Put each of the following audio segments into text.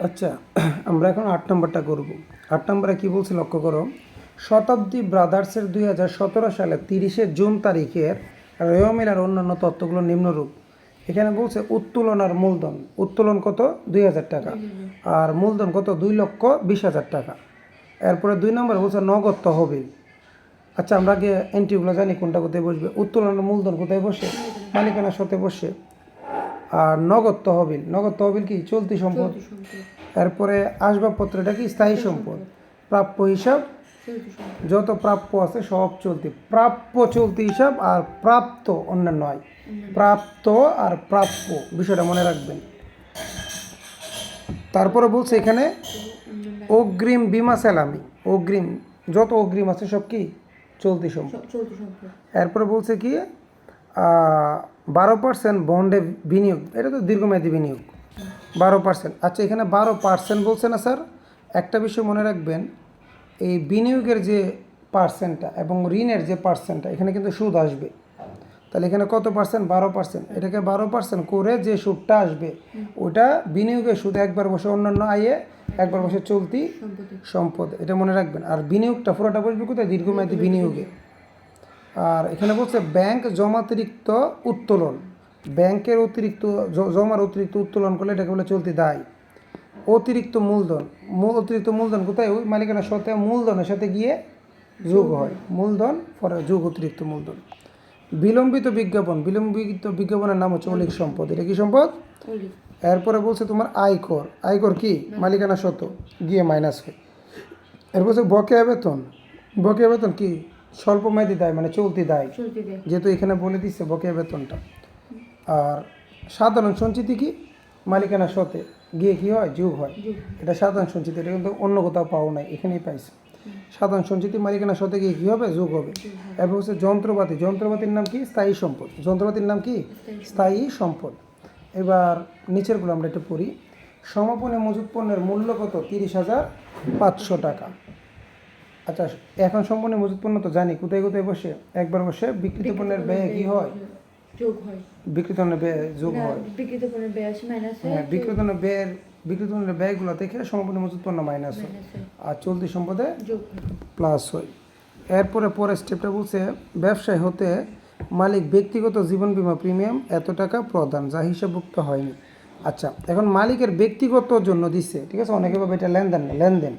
আচ্ছা, আমরা এখন ৮ নম্বরটা করব। ৮ নম্বরে কী বলছি লক্ষ্য করো। শতাব্দী ব্রাদার্সের 2017 সালে 30শে জুন তারিখের রেও মিলার অন্যান্য তথ্যগুলো নিম্নরূপ। এখানে বলছে উত্তোলন মূলধন। উত্তোলন কত? 2000 টাকা। আর মূলধন কত? 2,20,000 টাকা। এরপরে 2 নম্বরে বলছে নগদ তহবিল। আচ্ছা, আমরা আগে এন্ট্রিগুলো জানি কোনটা কোথায় বসবে। উত্তোলনের মূলধন কোথায় বসে? মালিকানার সাথে বসে। আর নগদ তহবিল, নগদ তহবিল কি? চলতি সম্পদ। এরপরে আসবাবপত্র, এটা কি? স্থায়ী সম্পদ। প্রাপ্য হিসাব, যত প্রাপ্য আছে সব চলতি। প্রাপ্য চলতি হিসাব, আর প্রাপ্ত অন্যান্য নয়। প্রাপ্ত আর প্রাপ্য, বিষয়টা মনে রাখবেন। তারপরে বলছে এখানে অগ্রিম বিমা সেলামি। অগ্রিম, যত অগ্রিম আছে সব কি? চলতি সম্পদ। এরপরে বলছে কি 12% বন্ডে বিনিয়োগ, এটা তো দীর্ঘমেয়াদী বিনিয়োগ। 12%। আচ্ছা, এখানে 12% বলছে না স্যার? একটা বিষয় মনে রাখবেন, এই বিনিয়োগের যে পার্সেন্টটা এবং ঋণের যে পার্সেন্টটা, এখানে কিন্তু সুদ আসবে। তাহলে এখানে কত পার্সেন্ট? 12%। এটাকে 12% করে যে সুদটা আসবে ওটা বিনিয়োগের সুদ, একবার বসে অন্যান্য আয়ে, একবার বসে চলতি সম্পদ। এটা মনে রাখবেন। আর বিনিয়োগটা পুরোটা বসবে কোথায়? দীর্ঘমেয়াদী বিনিয়োগে। আর এখানে বলছে ব্যাংক জমাতিরিক্ত উত্তোলন। ব্যাংকের অতিরিক্ত জমার অতিরিক্ত উত্তোলন করলে এটাকে বলে চলতি দায়। অতিরিক্ত মূলধন, অতিরিক্ত মূলধন কোথায়? ওই মালিকানার সাথে মূলধনের সাথে গিয়ে যোগ হয়। মূলধন পরে যোগ অতিরিক্ত মূলধন। বিলম্বিত বিজ্ঞাপন, বিলম্বিত বিজ্ঞাপনের নাম হচ্ছে অলিক সম্পদ। এটা কি সম্পদ? এরপরে বলছে তোমার আয়কর। আয়কর কি? মালিকানা শত গিয়ে মাইনাস হয়। এরপর বলছে বকেয়া বেতন। বকেয়া বেতন কি? স্বল্প মেয়াদি দায়, মানে চলতি দায়, যেহেতু এখানে বলে দিচ্ছে বকেয়া বেতনটা। আর সাধারণ সঞ্চিতি কি? মালিকানা শতে গিয়ে কি হয়? যোগ হয়। এটা সাধারণ সঞ্চিতি, এটা কিন্তু অন্য কোথাও পাও নাই, এখানেই পাইছে। সাধারণ সঞ্চিতি মালিকানা শতে গিয়ে কী হবে? যোগ হবে। এরপর হচ্ছে যন্ত্রপাতি। যন্ত্রপাতির নাম কি? স্থায়ী সম্পদ। যন্ত্রপাতির নাম কি? স্থায়ী সম্পদ। এবার নিচেরগুলো আমরা একটু পড়ি। সমাপনী মজুত পণ্যের মূল্য কত? 30,500 টাকা। আচ্ছা, এখন সম্পূর্ণ মজুত পণ্য তো জানি কোথায় কোথায় বসে? একবার বসে বিক্রিত পণ্যের ব্যয় কি হয়? যোগ হয়। বিক্রিত পণ্যের ব্যয় যোগ হয়। বিক্রিত পণ্যের ব্যয় আসে মাইনাস হয়। হ্যাঁ, বিক্রিত পণ্যের ব্যয়গুলো থেকে সম্পূর্ণ মজুত পণ্য মাইনাস হয়, আর চলতি সম্পদে যোগ হয়, প্লাস হয়। এরপরে পরের স্টেপটা বলছে ব্যবসায় হতে মালিক ব্যক্তিগত জীবন বীমা প্রিমিয়াম এত টাকা প্রদান যা হিসাবভুক্ত হয়নি। আচ্ছা, এখন মালিকের ব্যক্তিগত জন্য দিচ্ছে, ঠিক আছে? অনেকে ভাবে এটা লেনদেন না, লেনদেন।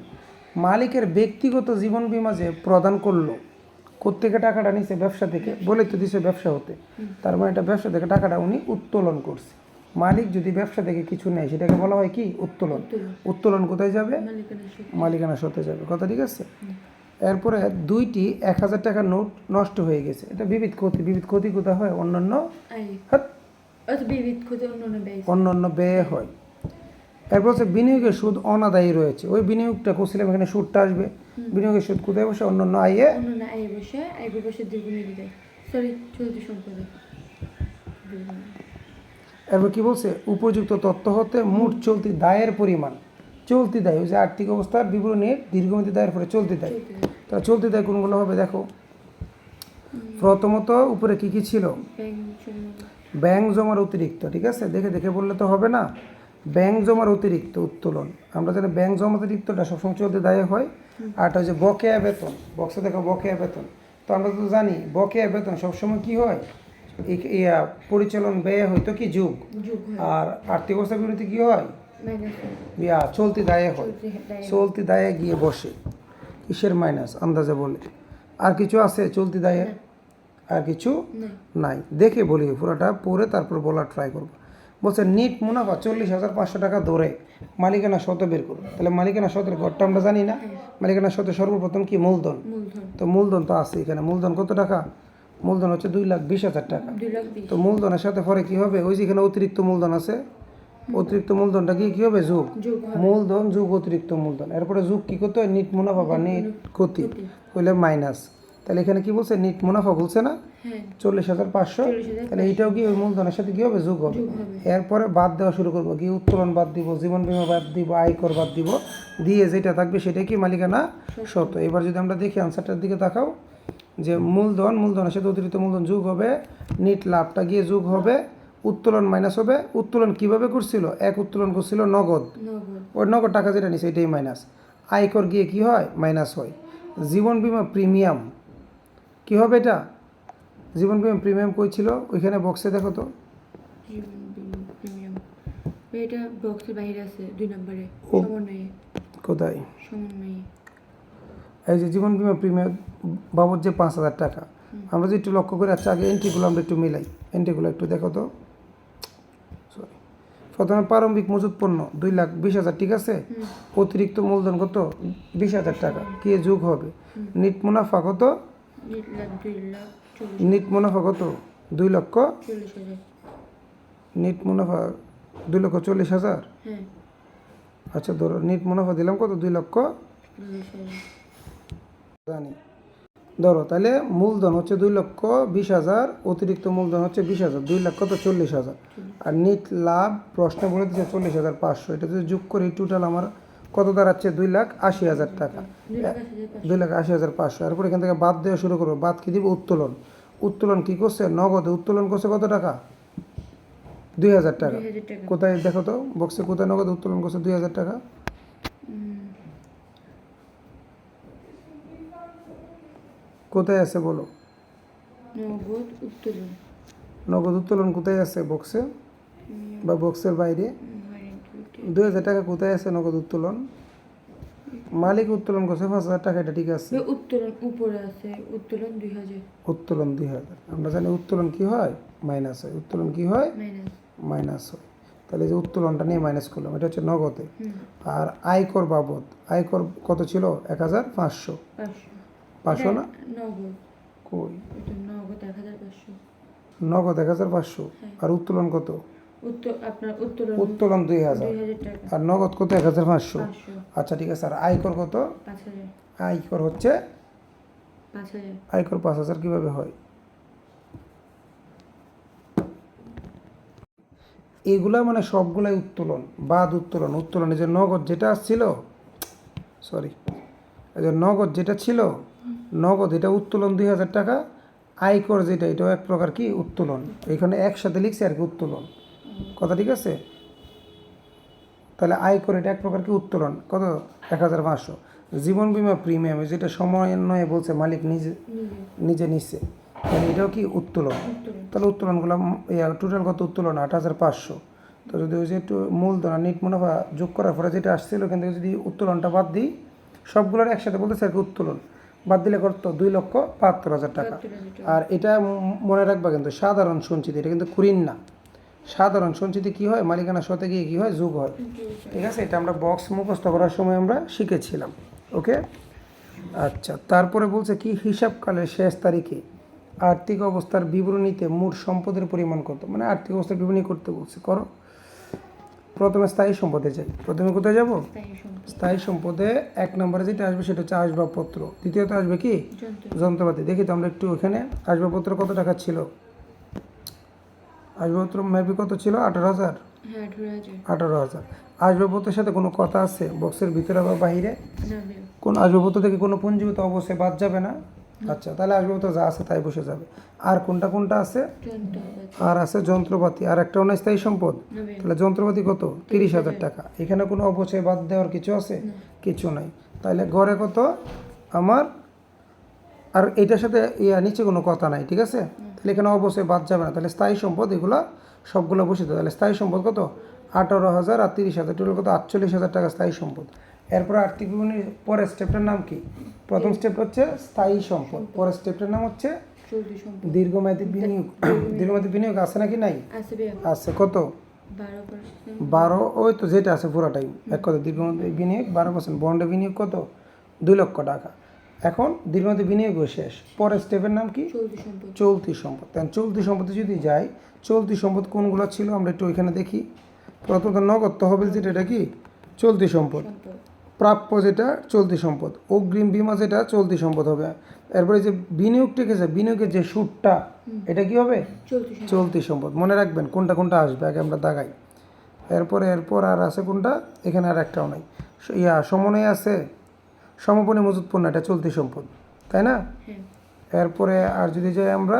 মালিকের ব্যক্তিগত জীবন বীমা যে প্রদান করলো, কোত্থেকে টাকাটা নিছে? ব্যবসা থেকে। বলে তো দিছে ব্যবসা হতে, তার মানে এটা ব্যবসা থেকে টাকাটা উনি উত্তোলন করছে। মালিক যদি ব্যবসা থেকে কিছু নেয় সেটাকে বলা হয় কি? উত্তোলন। উত্তোলন কোথায় যাবে? মালিকানা সতে যাবে। কথা ঠিক আছে? এরপরে 2টি 1,000 টাকার নোট নষ্ট হয়ে গেছে। এটা বিবিধ ক্ষতি। বিবিধ ক্ষতি কোথায় হয়? অন্যান্য অন্যান্য ব্যয় হয়। এরপর হচ্ছে বিনিয়োগের সুদ অনাদায়ী রয়েছে। ওই বিনিয়োগটা করছিলাম, এখানে সুদটা আসবে। বিনিয়োগের সুদ কোথায় বসে? অন্যান্য আয়ে বসে দ্বিগুণী দেয়, সরি চলতি সম্পদে। এরপর কি বলছে? উপযুক্ত তথ্য হতে মোট চলতি দায়ের পরিমাণ। চলতি দায় ওই যে আর্থিক অবস্থার বিবরণীর দীর্ঘমেয়াদী দায়ের পরে চলতি দায়। তাহলে চলতি দায় কোনগুলো হবে দেখো। প্রথমত উপরে কি কি ছিল? ব্যাংক জমার অতিরিক্ত, ঠিক আছে? দেখে দেখে বললে তো হবে না। ব্যাংক জমার অতিরিক্ত উত্তোলন, আমরা জানি ব্যাংক জমা অতিরিক্তটা সবসময় চলতি দায়ে হয়। আরটা হচ্ছে বকেয়া বেতন। বক্সে দেখো বকেয়া বেতন, তো আমরা তো জানি বকেয়া বেতন সবসময় কি হয়? পরিচালন ব্যয় হয়তো কি? যুগ। আর আর্থিক অবস্থা বিবৃতি কি হয়? চলতি দায়ে হয়। চলতি দায়ে গিয়ে বসে। কিসের মাইনাস? আন্দাজে বলে। আর কিছু আছে চলতি দায়ে? আর কিছু নাই। দেখে বলি, পুরোটা পড়ে তারপর বলার ট্রাই করবো। বলছে নিট মুনাফা 40,500 টাকা ধরে মালিকানা শত বের করো। তাহলে মালিকানা শতের ঘরটা আমরা জানি না। মালিকানা শতে সর্বপ্রথম কি? মূলধন। তো মূলধন তো আছে এখানে। মূলধন কত টাকা? মূলধন হচ্ছে 2,20,000 টাকা। তো মূলধনের সাথে পরে কি হবে? ওই যেখানে অতিরিক্ত মূলধন আছে, অতিরিক্ত মূলধনটা কি হবে? যোগ। মূলধন যোগ অতিরিক্ত মূলধন। এরপরে যোগ কি করতে হয়? নিট মুনাফা বা নিট ক্ষতি হইলে মাইনাস। তাহলে এখানে কি বলছে? নিট মুনাফা বলছে না? 40,500। তাহলে এইটাও কি ওই মূলধনের সাথে কি হবে? যোগ হবে। এরপরে বাদ দেওয়া শুরু করবো। কি? উত্তোলন বাদ দিব, জীবন বীমা বাদ দিব, আয়কর বাদ দিব, দিয়ে যেটা থাকবে সেটাই কি? মালিকানা শত। এবার যদি আমরা দেখি আনসারটার দিকে তাকাও, যে মূলধনের সাথে অতিরিক্ত মূলধন যোগ হবে, নিট লাভটা গিয়ে যোগ হবে, উত্তোলন মাইনাস হবে। উত্তোলন কিভাবে করছিল? এক উত্তোলন করছিল নগদ, নগদ ওই নগদ টাকা যেটা নিছে এটাই মাইনাস। আয়কর গিয়ে কি হয়? মাইনাস হয়। জীবন বীমা প্রিমিয়াম কি হবে এটা? জীবন বীমা প্রিমিয়াম কই ছিল? ওইখানে বক্সে দেখো তো। জীবন বীমা প্রিমিয়াম এটা বক্সের বাইরে আছে 2 নম্বরে ও। সমন্বয়ে কোথায়? সমন্বয়ে এই যে জীবন বীমা প্রিমিয়াম বাবদ যে 5,000 টাকা, আমরা যে একটু লক্ষ্য করে, আচ্ছা আগে এন্ট্রিগুলো আমরা একটু মিলাই। এন্ট্রিগুলো একটু দেখো তো। সরি, প্রথমে প্রারম্ভিক মজুত পণ্য 2,20,000, ঠিক আছে। অতিরিক্ত মূলধন কত? 20,000 টাকা। কি যোগ হবে? নিট মুনাফা কত? 2,40,000 নিট মুনাফা কত? 40,000 নিট মুনাফা 2,40,000। হ্যাঁ আচ্ছা ধরো নিট মুনাফা দিলাম কত? 40,000 জানি। ধরো তাহলে মূলধন হচ্ছে 2,20,000, অতিরিক্ত মূলধন হচ্ছে 20,000, 2,40,000। আর নিট লাভ প্রশ্নে বলে দিচ্ছে 40,500। এটা যদি যোগ করি টোটাল আমার কত দাঁড়াচ্ছে? 2,80,000 টাকা। 2,80,500 2,80,500। এরপর এখান থেকে বাদ দেওয়া শুরু করবো। বাদ কি দিব? উত্তোলন। উত্তোলন কি করছে? নগদে উত্তোলন করছে কত টাকা? 2,000 টাকা। 2,000 টাকা কোথায় দেখো তো বক্সে, কোথায় নগদে উত্তোলন করছে 2,000 টাকা? কোথায় আছে বলো? নগদ উত্তোলন নগদ উত্তোলন কোথায় আছে বক্সে বা বক্সের বাইরে? 2,000 টাকা কোথায় আছে নগদ উত্তোলন? মালিক উত্তোলন করছে 5,000 টাকা, এটা ঠিক আছে। উত্তোলন উপরে আছে উত্তোলন 2,000 উত্তোলন 2,000। আমরা জানি উত্তোলন কি হয়? মাইনাস হয়। উত্তোলন কি হয়? মাইনাস মাইনাস হয়। তাহলে যে উত্তোলনটা নিয়ে মাইনাস করলাম, এটা হচ্ছে নগদে। আর আয়কর বাবদ, আয়কর কত ছিল? 1,500। 500 না? নগদ কই? এটা নগদ 1,500 নগদ 1,500। আর উত্তোলন কত? আপনার উত্তোলন উত্তোলন 2,000। 2,000 টাকা আর নগদ কত? 1,500। 500 আচ্ছা ঠিক আছে। আর আয়কর কত? 5,000 আয়কর হচ্ছে 5,000 আয়কর 5,000 কিভাবে হয়? এগুলা মানে সবগুলাই উত্তোলন, বাদ উত্তোলন। উত্তোলনে যে নগদ যেটা আসছিল, সরি, এই যে নগদ যেটা ছিল, নগদ এটা উত্তোলন 2,000 টাকা। আয়কর যেটা, এটাও এক প্রকার কি? উত্তোলন। এখানে একসাথে লিখছে আর কি, উত্তোলন। কথা ঠিক আছে? তাহলে আয়কর এটা এক প্রকার কি? উত্তোলন। কত? 1,500। জীবন বীমা প্রিমিয়াম যেটা সমন্বয়ে বলছে মালিক নিজে নিজে নিচ্ছে, তাহলে এটাও কি? উত্তোলন। তাহলে উত্তোলনগুলো টোটাল কত? উত্তোলন 8,500। তো যদি ওই যে একটু মূলধন আর নিট মুনাফা যোগ করার পরে যেটা আসছিল, ওখান থেকে যদি উত্তোলনটা বাদ দিই, সবগুলোর একসাথে বলতেছে আর কি উত্তোলন। বাদ দিলে কত? 2,72,000 টাকা। আর এটা মনে রাখবা কিন্তু সাধারণ সঞ্চিতি, এটা কিন্তু কুরিন না। সাধারণ সঞ্চিতি কি হয়? মালিকানা সতে গিয়ে কি হয়? যোগ হয়। ঠিক আছে, এটা আমরা বক্স মুখস্থ করার সময় আমরা শিখেছিলাম। ওকে। আচ্ছা, তারপরে বলছে কি? হিসাবকালের শেষ তারিখে আর্থিক অবস্থার বিবরণীতে মোট সম্পদের পরিমাণ কত? মানে আর্থিক অবস্থার বিবরণী করতে বলছে, করো। প্রথমে স্থায়ী সম্পদে যাই। প্রথমে কোথায় যাব? স্থায়ী সম্পদে 1 নম্বরে যেটা আসবে সেটা হচ্ছে আসবাবপত্র। দ্বিতীয়ত আসবে কি? যন্ত্রপাতি। দেখি তো আমরা একটু ওখানে আসবাবপত্র কত টাকা ছিল? আসবাবপত্র মেবি কত ছিল? 18,000। হ্যাঁ 18,000। আসবাবপত্রের সাথে কোনো কথা আছে বক্সের ভিতরে বা বাইরে? না কোন আসবাবপত্র থেকে কোনো পুঞ্জীভূত অবশ্যই বাদ যাবে না। আচ্ছা, তাহলে আসবাবপত্র যা আছে তাই বসে যাবে। আর কোনটা কোনটা আছে? আর আছে যন্ত্রপাতি। আর একটা অস্থায়ী সম্পদ। তাহলে যন্ত্রপাতি কত? 30,000 টাকা। এখানে কোনো অবশ্যই বাদ দেওয়ার কিছু আছে? কিছু নাই। তাহলে গড়ে কত আমার? আর এটার সাথে নিচে কোনো কথা নাই, ঠিক আছে। তাহলে এখানে অবশ্যই বাদ যাবে না। তাহলে স্থায়ী সম্পদ এগুলো সবগুলো বসে দেবে। তাহলে স্থায়ী সম্পদ কত? 18,000 আর 30,000, টোটাল কত? 48,000 টাকা স্থায়ী সম্পদ। এরপর আর্থিক বিবরণীর পরের স্টেপটার নাম কি? প্রথম স্টেপ হচ্ছে স্থায়ী সম্পদ, পরের স্টেপটার নাম হচ্ছে চলতি সম্পদ দীর্ঘমেয়াদী বিনিয়োগ। দীর্ঘমেয়াদী বিনিয়োগ আছে নাকি নাই? আছে আছে। কত? 12% 12। ওই তো যেটা আছে পুরোটাই এক কথা। দীর্ঘমেয়াদী বিনিয়োগ 12%। বন্ডে বিনিয়োগ কত? 2 লক্ষ টাকা। এখন দীর্ঘমেয়াদী বিনিয়োগও শেষ। পরের স্টেপের নাম কি? চলতি সম্পদ চলতি সম্পদ। তাই চলতি সম্পদে যদি যাই, চলতি সম্পদ কোনগুলো ছিল আমরা একটু ওইখানে দেখি। প্রথমত নগদ তহবিল যেটা, এটা কি? চলতি সম্পদ। প্রাপ্য যেটা চলতি সম্পদ। অগ্রিম বীমা যেটা চলতি সম্পদ হবে। এরপরে যে বিনিয়োগ টিকেছে, বিনিয়োগের যে সুদটা, এটা কি হবে? চলতি সম্পদ। মনে রাখবেন কোনটা কোনটা আসবে, আগে আমরা দাগাই। এরপর আর আছে কোনটা? এখানে আর একটাও নাই। সমন্বয় আছে সমাপনী মজুত পণ্য, এটা চলতি সম্পদ, তাই না? এরপরে আর যদি যাই আমরা,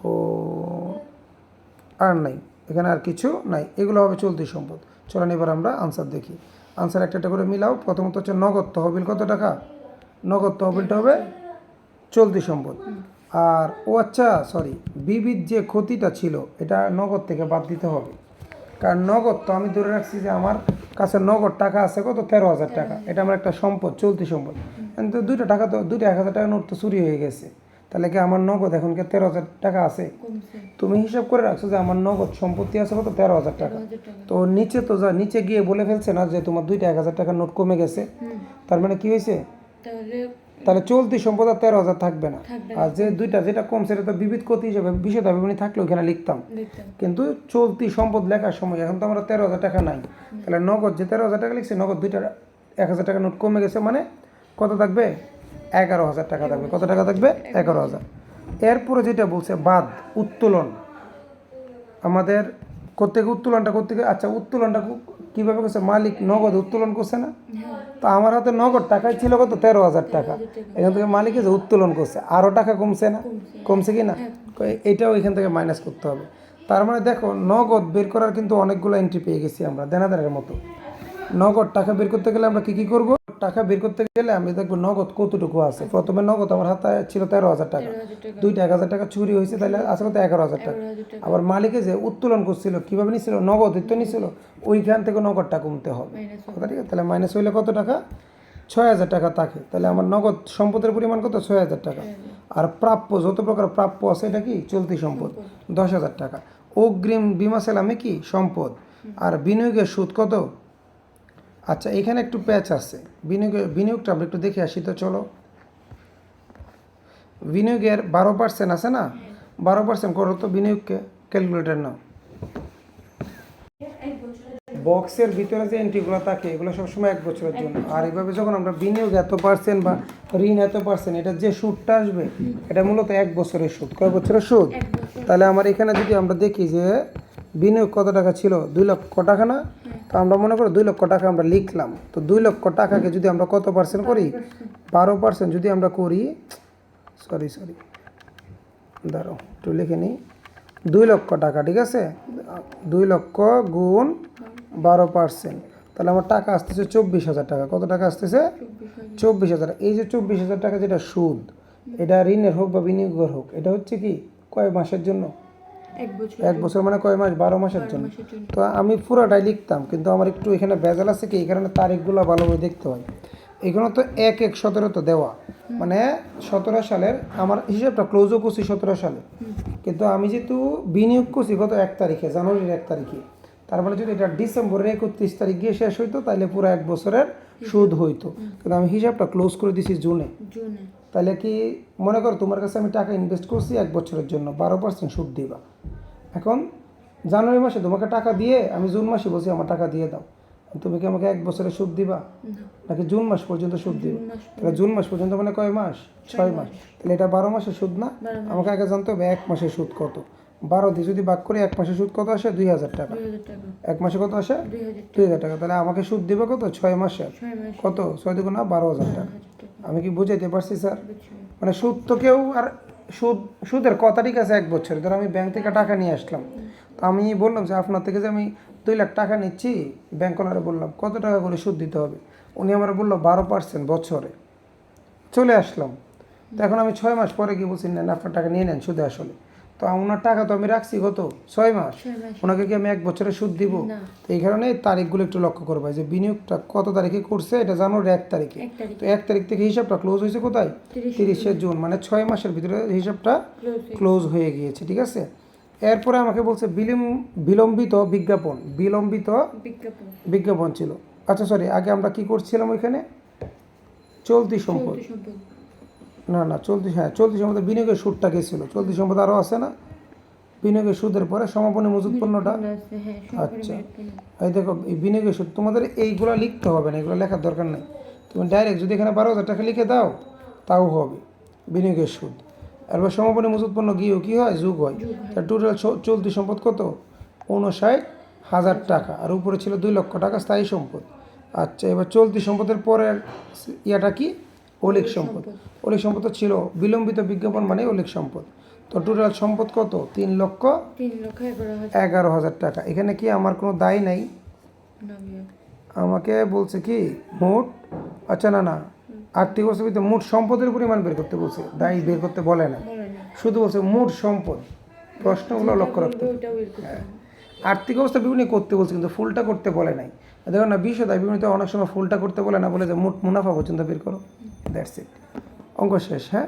ও আর নাই, এখানে আর কিছু নাই, এগুলো হবে চলতি সম্পদ। চলেন এবার আমরা আনসার দেখি। আনসার একটা একটা করে মিলাও। প্রথমত হচ্ছে নগদ তহবিল কত টাকা? নগদ তহবিলটা হবে চলতি সম্পদ। আর ও আচ্ছা সরি, বিবিধ যে ক্ষতিটা ছিল এটা নগদ থেকে বাদ দিতে হবে, কারণ নগদ তো আমি ধরে রাখছি যে আমার কাছে নগদ টাকা আছে কত 13,000 টাকা, এটা আমার একটা সম্পদ, চলতি সম্পদ। কিন্তু দুইটা টাকা তো, দুইটা 1,000 টাকা নোট তো চুরি হয়ে গেছে, তাহলে কি আমার নগদ এখন কি 13,000 টাকা আছে? কমছে তুমি হিসাব করে রাখছো যে আমার নগদ সম্পত্তি আছে কত 13,000 টাকা। 13,000 টাকা। তো নিচে তো যা নিচে গিয়ে বলে ফেলছে না যে তোমার দুইটা 1,000 টাকার নোট কমে গেছে, তার মানে কি হয়েছে? তাহলে তাহলে চলতি সম্পদ আর 13,000 থাকবে না। থাকবে আর যে দুইটা যেটা কম সেটা তো বিবিধ ক্ষতি হিসেবে বিষয়টা বিবরণী থাকলে ওখানে লিখতাম, দেখতাম কিন্তু চলতি সম্পদ লেখার সময় এখন তো আমরা 13,000 টাকা নাই, তাহলে নগদ যে 13,000 টাকা লিখছি, নগদ দুইটা 1,000 টাকা নোট কমে গেছে, মানে কত থাকবে? 11,000 টাকা থাকবে। কত টাকা থাকবে? 11,000। এরপরে যেটা বলছে বাদ, উত্তোলন, আমাদের কোত্থেকে উত্তোলনটা কোত্থেকে? আচ্ছা উত্তোলনটা কীভাবে করছে? মালিক নগদ উত্তোলন করছে না, তো আমার হাতে নগদ টাকাই ছিল কত 13,000 টাকা, এখান থেকে মালিক যে উত্তোলন করছে আরও টাকা কমছে না? কমছে কি না? এটাও এখান থেকে মাইনাস করতে হবে। তার মানে দেখো নগদ বের করার কিন্তু অনেকগুলো এন্ট্রি পেয়ে গেছি আমরা দেনাদারের মতো। নগদ টাকা বের করতে গেলে আমরা কি করব? টাকা বের করতে গেলে আমি দেখবো নগদ কতটুকু আছে। প্রথমে নগদ আমার হাতে ছিল 13,000 টাকা, 13,000 টাকা, দুইটা 1,000 টাকা চুরি হয়েছে, তাহলে আছে কত 11,000 টাকা। 11,000 টাকা আবার মালিকে যে উত্তোলন করছিল কিভাবে নিছিল? নগদ তো নিছিল, ওইখান থেকে নগদটা কমতে হবে। মাইনাস কথা ঠিক আছে? তাহলে মাইনাস হইলে কত টাকা? 6,000 টাকা থাকে। তাহলে আমার নগদ সম্পদের পরিমাণ কত? 6,000 টাকা। আর প্রাপ্য যত প্রকার প্রাপ্য আছে এটা কি? চলতি সম্পদ, 10,000 টাকা। অগ্রিম বিমা সেলামে কি? সম্পদ। আর বিনিয়োগের সুদ কত? আচ্ছা এখানে একটু প্যাচ আছে, বিনিয়োগটা আমরা একটু দেখে আসি তো, চলো। বিনিয়োগের 12% আছে না, 12% করো তো বিনিয়োগকে, ক্যালকুলেটর নাও। বক্সের ভিতরে যে এন্ট্রিগুলো থাকে এগুলো সবসময় 1 বছরের জন্য। আর এইভাবে যখন আমরা বিনিয়োগ এত পার্সেন্ট বা ঋণ এত পার্সেন্ট, এটা যে সুদটা আসবে এটা মূলত 1 বছরের সুদ। কয় বছরের সুদ? তাহলে আমার এখানে যদি আমরা দেখি যে বিনিয়োগ কত টাকা ছিল? 2 লক্ষ টাকা না, তো আমরা মনে করো 2 লক্ষ টাকা আমরা লিখলাম, তো 2 লক্ষ টাকাকে যদি আমরা কত পার্সেন্ট করি? 12% যদি আমরা করি, সরি দাঁড়াও একটু লিখে নিই, 2 লক্ষ টাকা, ঠিক আছে, 2 লক্ষ গুণ 12%, তাহলে আমার টাকা আসতেছে 24,000 টাকা। কত টাকা আসতেছে? 24,000। এই যে 24,000 টাকা যেটা সুদ, এটা ঋণের হোক বা বিনিয়োগের হোক, এটা হচ্ছে কি কয় মাসের জন্য? 1 বছর 1 বছর মানে কয় মাস? 12 মাসের জন্য। মাসের জন্য। তো আমি পুরোটাই লিখতাম, কিন্তু আমার একটু এখানে ভেজাল আছে কি, এই কারণে তারিখগুলো ভালোভাবে দেখতে হয়। এখানে তো 1/1/17 তো দেওয়া, মানে 17 সালের আমার হিসাবটা ক্লোজও করছি 17 সালে, কিন্তু আমি যেহেতু বিনিয়োগ করছি কত 1 তারিখে, জানুয়ারির 1 তারিখে, তার মানে যদি এটা ডিসেম্বরের 31 তারিখ গিয়ে শেষ হইতো তাহলে পুরো 1 বছরের সুদ হইতো, কিন্তু আমি হিসাবটা ক্লোজ করে দিছি জুনে। তাহলে কি মনে করো তোমার কাছে আমি টাকা ইনভেস্ট করছি 1 বছরের জন্য, 12% সুদ দিবা। এখন জানুয়ারি মাসে তোমাকে টাকা দিয়ে আমি জুন মাসে বলছি আমার টাকা দিয়ে দাও, তুমি কি আমাকে 1 বছরের সুদ দিবা নাকি জুন মাস পর্যন্ত সুদ দিবা? তাহলে জুন মাস পর্যন্ত মানে কয় মাস? 6 মাস। তাহলে এটা 12 মাসের সুদ না? আমাকে আগে জানতে হবে 1 মাসের সুদ কত। 12 দিয়ে যদি ভাগ করি 1 মাসের সুদ কত আসে? 2,000 টাকা। 1 মাসে কত আসে? 2,000 টাকা। তাহলে আমাকে সুদ দিবে কত? 6 মাসে কত? 6 দুগুণ 12,000 টাকা। আমি কি বুঝাইতে পারছি স্যার? মানে সুদ তো কেউ আর সুদের কথা ঠিক আছে 1 বছরে, ধর আমি ব্যাংক থেকে টাকা নিয়ে আসলাম, তো আমি বললাম যে আপনার থেকে যে আমি 2 লাখ টাকা নিচ্ছি, ব্যাংকওয়ালারে বললাম কত টাকা করে সুদ দিতে হবে, উনি আমার বললো 12% বছরে। চলে আসলাম, তো এখন আমি 6 মাস পরে গিয়ে বলছি নেন আপনার টাকা নিয়ে নেন সুদে আসলে, তো ওনার টাকা তো আমি রাখছি কত? 6 মাস। ওনাকে কি আমি 1 বছরে সুদ দিব? তো এই কারণে তারিখগুলো একটু লক্ষ্য করবো যে বিনিয়োগটা কত তারিখে করছে, এটা জানুয়ারি 1 তারিখে, তো 1 তারিখ থেকে হিসাবটা ক্লোজ হয়েছে কোথায়? 30শে জুন, মানে 6 মাসের ভিতরে হিসাবটা ক্লোজ হয়ে গিয়েছে, ঠিক আছে। এরপরে আমাকে বলছে বিলম্বিত বিজ্ঞাপন ছিল। আচ্ছা সরি, আগে আমরা কি করছিলাম ওইখানে? চলতি সম্পদ, না চলতি সম্পদের বিনিয়োগের সুদটা গেছিল, চলতি সম্পদ আরও আছে না, বিনিয়োগের সুদের পরে সমাপনী মজুদ পণ্যটা। আচ্ছা এই দেখো এই বিনিয়োগের সুদ, তোমাদের এইগুলো লিখতে হবে না, এগুলো লেখার দরকার নেই, তুমি ডাইরেক্ট যদি এখানে 12,000 টাকা লিখে দাও তাও হবে বিনিয়োগের সুদ। এবার সমাপনী মজুদ পণ্য গিয়েও কী হয়? যোগ হয়। তার টোটাল চলতি সম্পদ কত? 59,000 টাকা, আর উপরে ছিল 2 লক্ষ টাকা স্থায়ী সম্পদ। আচ্ছা এবার চলতি সম্পদের পরের ইয়াটা কি? অলিক সম্পদ। অলিক সম্পদ ছিল বিলম্বিত বিজ্ঞাপন মানে অলিক সম্পদ। তো টোটাল সম্পদ কত? 3,11,000 টাকা। এখানে কি আমার কোনো দায় নাই? না ভাইয়া। আমাকে বলছে কি মোট, আচ্ছা না না, আর্থিক অবস্থা ভিত্তিতে মোট সম্পদের পরিমাণ বের করতে বলছে, দায় বের করতে বলে না, বলেন না। শুধু বলছে মোট সম্পদ। প্রশ্নগুলো লক্ষ্য রাখতে হবে। ওইটাও বের করতে হবে। আর্থিক অবস্থা বিবরণী করতে বলছে কিন্তু ফুলটা করতে বলে নাই। দেখো না, বিশদায় বিবরণীতে অনেক সময় ফুলটা করতে বলে না, বলে যে মোট মুনাফা পর্যন্ত বের করো, দ্যাটস ইট, অঙ্ক শেষ। হ্যাঁ।